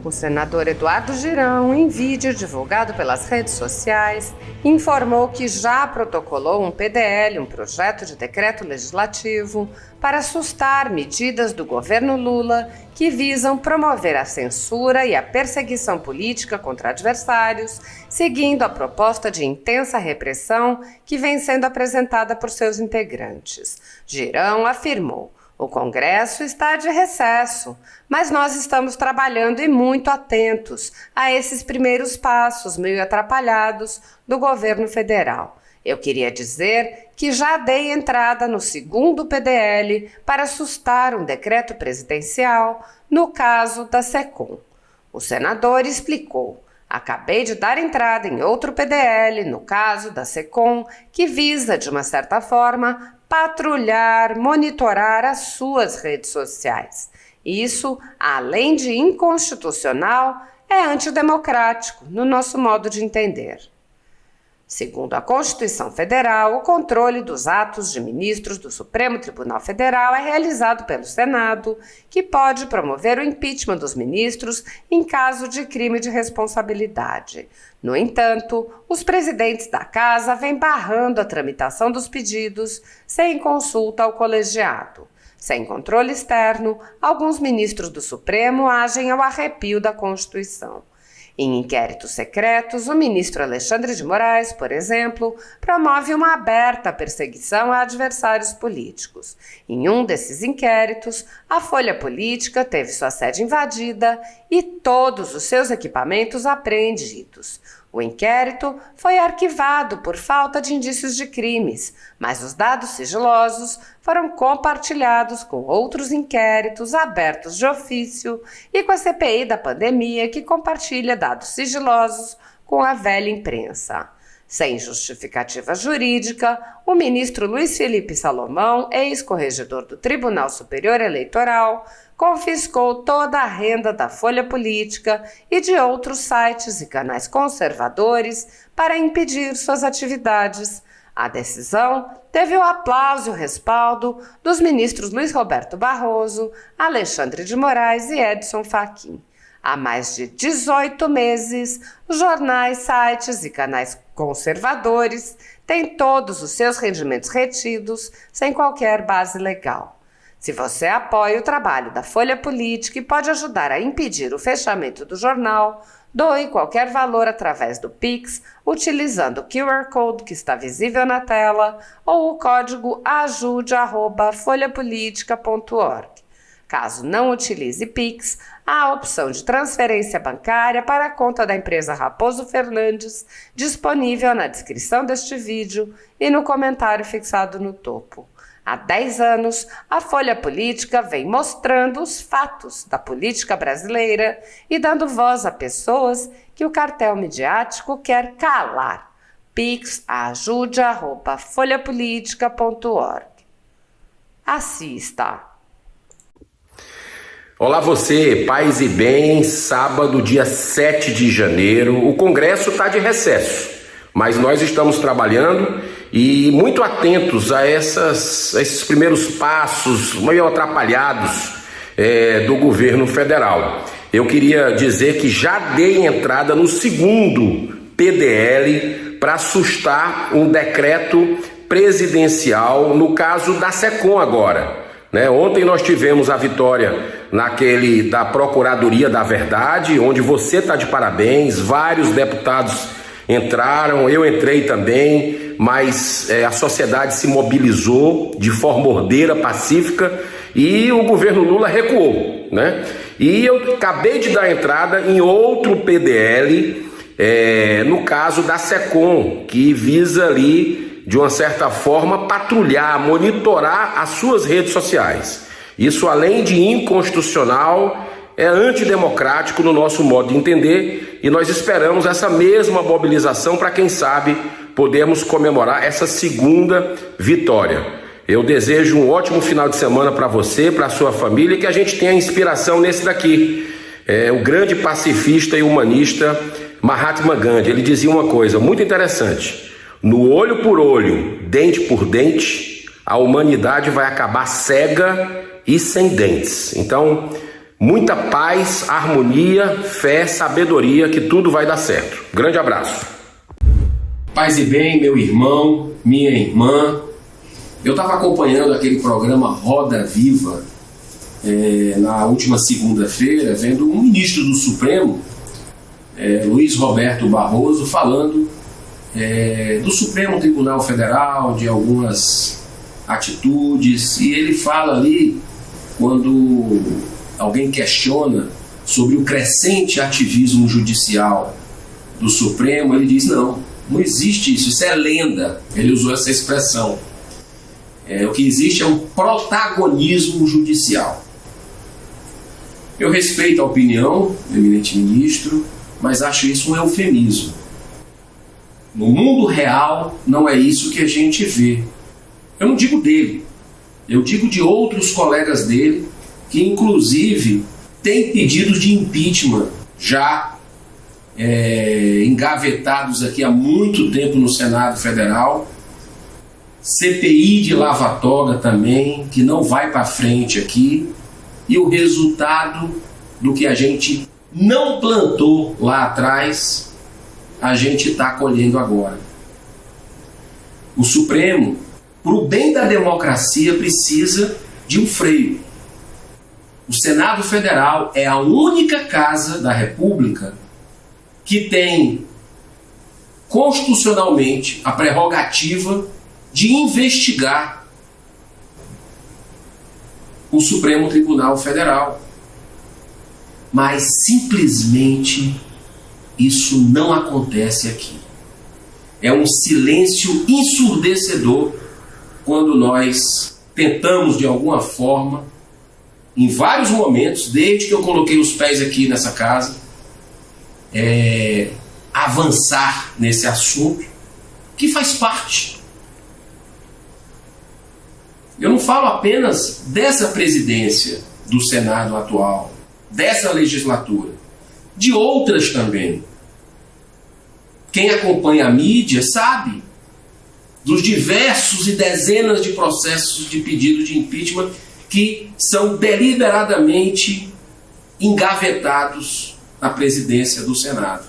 O senador Eduardo Girão, em vídeo divulgado pelas redes sociais, informou que já protocolou um PDL, um projeto de decreto legislativo, para sustar medidas do governo Lula que visam promover a censura e a perseguição política contra adversários, seguindo a proposta de intensa repressão que vem sendo apresentada por seus integrantes. Girão afirmou: o Congresso está de recesso, mas nós estamos trabalhando e muito atentos a esses primeiros passos meio atrapalhados do governo federal. Eu queria dizer que já dei entrada no segundo PDL para sustar um decreto presidencial no caso da SECOM. O senador explicou: acabei de dar entrada em outro PDL, no caso da SECOM, que visa, de uma certa forma, patrulhar, monitorar as suas redes sociais. Isso, além de inconstitucional, é antidemocrático, no nosso modo de entender. Segundo a Constituição Federal, o controle dos atos de ministros do Supremo Tribunal Federal é realizado pelo Senado, que pode promover o impeachment dos ministros em caso de crime de responsabilidade. No entanto, os presidentes da Casa vêm barrando a tramitação dos pedidos sem consulta ao colegiado. Sem controle externo, alguns ministros do Supremo agem ao arrepio da Constituição. Em inquéritos secretos, o ministro Alexandre de Moraes, por exemplo, promove uma aberta perseguição a adversários políticos. Em um desses inquéritos, a Folha Política teve sua sede invadida e todos os seus equipamentos apreendidos. O inquérito foi arquivado por falta de indícios de crimes, mas os dados sigilosos foram compartilhados com outros inquéritos abertos de ofício e com a CPI da pandemia, que compartilha dados sigilosos com a velha imprensa. Sem justificativa jurídica, o ministro Luiz Felipe Salomão, ex-corregedor do Tribunal Superior Eleitoral, confiscou toda a renda da Folha Política e de outros sites e canais conservadores para impedir suas atividades. A decisão teve o aplauso e o respaldo dos ministros Luiz Roberto Barroso, Alexandre de Moraes e Edson Fachin. Há mais de 18 meses, jornais, sites e canais conservadores têm todos os seus rendimentos retidos sem qualquer base legal. Se você apoia o trabalho da Folha Política e pode ajudar a impedir o fechamento do jornal, doe qualquer valor através do Pix, utilizando o QR Code que está visível na tela ou o código ajude@folhapolitica.org. Caso não utilize Pix, há a opção de transferência bancária para a conta da empresa Raposo Fernandes, disponível na descrição deste vídeo e no comentário fixado no topo. Há 10 anos, a Folha Política vem mostrando os fatos da política brasileira e dando voz a pessoas que o cartel midiático quer calar. Pix ajude@folhapolitica.org. Assista. Olá você, paz e bem, sábado, dia 7 de janeiro, o Congresso está de recesso, mas nós estamos trabalhando e muito atentos a esses primeiros passos meio atrapalhados do governo federal. Eu queria dizer que já dei entrada no segundo PDL para sustar um decreto presidencial no caso da SECOM agora. Ontem nós tivemos a vitória naquele da Procuradoria da Verdade, onde você está de parabéns, vários deputados entraram, eu entrei também, mas a sociedade se mobilizou de forma ordeira, pacífica, e o governo Lula recuou, E eu acabei de dar entrada em outro PDL, no caso da SECOM, que visa ali, de uma certa forma, patrulhar, monitorar as suas redes sociais. Isso, além de inconstitucional, é antidemocrático no nosso modo de entender, e nós esperamos essa mesma mobilização para, quem sabe, podermos comemorar essa segunda vitória. Eu desejo um ótimo final de semana para você, para a sua família, e que a gente tenha inspiração nesse daqui. O grande pacifista e humanista Mahatma Gandhi, ele dizia uma coisa muito interessante: no olho por olho, dente por dente, a humanidade vai acabar cega e sem dentes. Então, Muita paz, harmonia, fé, sabedoria, que tudo vai dar certo. Grande abraço. Paz e bem, meu irmão, minha irmã. Eu estava acompanhando aquele programa Roda Viva na última segunda-feira, vendo um ministro do Supremo, Luiz Roberto Barroso, falando do Supremo Tribunal Federal, de algumas atitudes, e ele fala ali, quando alguém questiona sobre o crescente ativismo judicial do Supremo, ele diz: não existe isso é lenda. Ele usou essa expressão. O que existe é um protagonismo judicial. Eu respeito a opinião do eminente ministro, mas acho isso um eufemismo. No mundo real, não é isso que a gente vê. Eu não digo dele, eu digo de outros colegas dele, que inclusive têm pedidos de impeachment já engavetados aqui há muito tempo no Senado Federal, CPI de lava-toga também, que não vai para frente aqui, e o resultado do que a gente não plantou lá atrás, a gente está colhendo agora. O Supremo, para o bem da democracia, precisa de um freio. O Senado Federal é a única casa da República que tem constitucionalmente a prerrogativa de investigar o Supremo Tribunal Federal. Mas simplesmente isso não acontece aqui. É um silêncio ensurdecedor quando nós tentamos de alguma forma, em vários momentos, desde que eu coloquei os pés aqui nessa casa, avançar nesse assunto que faz parte. Eu não falo apenas dessa presidência do Senado atual, dessa legislatura, de outras também. Quem acompanha a mídia sabe dos diversos e dezenas de processos de pedido de impeachment que são deliberadamente engavetados na presidência do Senado.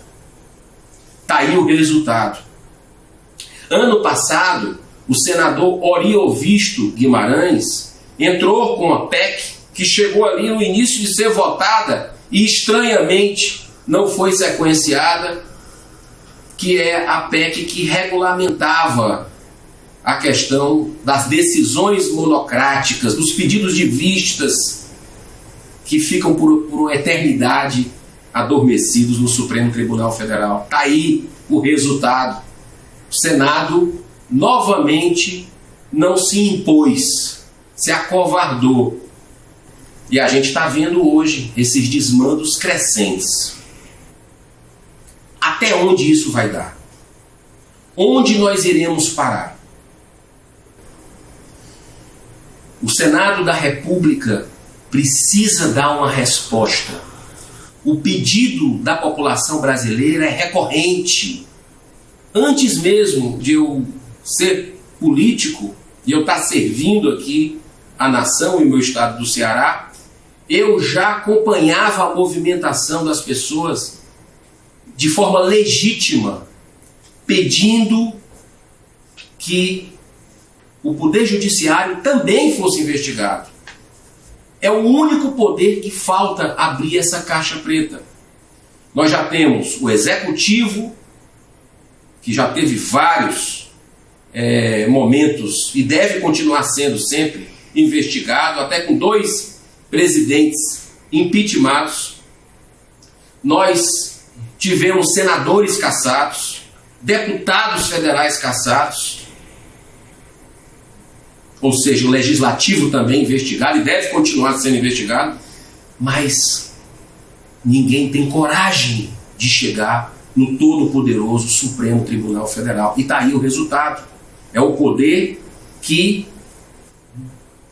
Está aí o resultado. Ano passado, o senador Oriovisto Guimarães entrou com uma PEC que chegou ali no início de ser votada e estranhamente não foi sequenciada, que é a PEC que regulamentava a questão das decisões monocráticas, dos pedidos de vistas que ficam por uma eternidade adormecidos no Supremo Tribunal Federal. Está aí o resultado. O Senado novamente não se impôs, se acovardou. E a gente está vendo hoje esses desmandos crescentes. Até onde isso vai dar? Onde nós iremos parar? O Senado da República precisa dar uma resposta. O pedido da população brasileira é recorrente. Antes mesmo de eu ser político e eu estar servindo aqui a nação e o meu estado do Ceará, eu já acompanhava a movimentação das pessoas de forma legítima, pedindo que o Poder Judiciário também fosse investigado. É o único poder que falta abrir essa caixa preta. Nós já temos o Executivo, que já teve vários momentos e deve continuar sendo sempre investigado, até com 2 presidentes impeachmentados. Nós tivemos senadores cassados, deputados federais cassados, ou seja, o legislativo também investigado e deve continuar sendo investigado, mas ninguém tem coragem de chegar no todo-poderoso Supremo Tribunal Federal. E está aí o resultado. É o poder que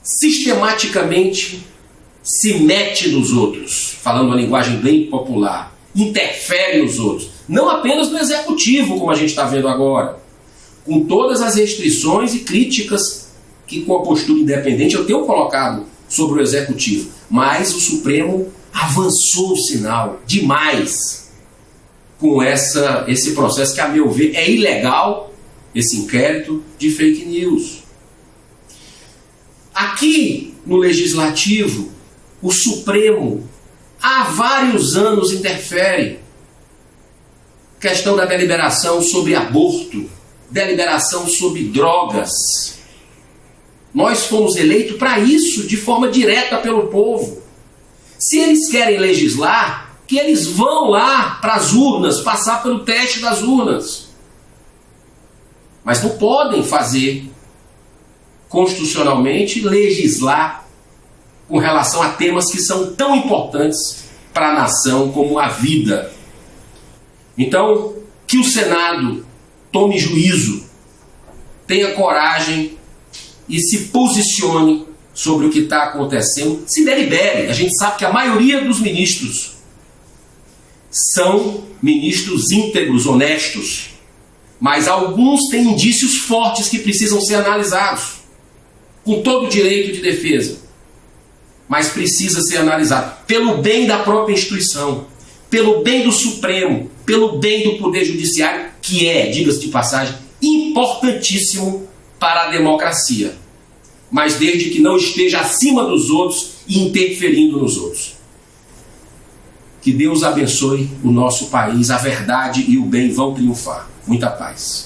sistematicamente se mete nos outros, falando uma linguagem bem popular, interfere nos outros. Não apenas no Executivo, como a gente está vendo agora, com todas as restrições e críticas que, com a postura independente, eu tenho colocado sobre o Executivo. Mas o Supremo avançou o sinal demais com esse processo que, a meu ver, é ilegal, esse inquérito de fake news. Aqui no Legislativo, o Supremo há vários anos interfere. Questão da deliberação sobre aborto, deliberação sobre drogas. Nós fomos eleitos para isso, de forma direta pelo povo. Se eles querem legislar, que eles vão lá para as urnas, passar pelo teste das urnas. Mas não podem fazer constitucionalmente, legislar com relação a temas que são tão importantes para a nação como a vida. Então, que o Senado tome juízo, tenha coragem e se posicione sobre o que está acontecendo, se delibere. A gente sabe que a maioria dos ministros são ministros íntegros, honestos, mas alguns têm indícios fortes que precisam ser analisados, com todo o direito de defesa, mas precisa ser analisado pelo bem da própria instituição, pelo bem do Supremo, pelo bem do Poder Judiciário, que é, diga-se de passagem, importantíssimo para a democracia, mas desde que não esteja acima dos outros e interferindo nos outros. Que Deus abençoe o nosso país, a verdade e o bem vão triunfar. Muita paz.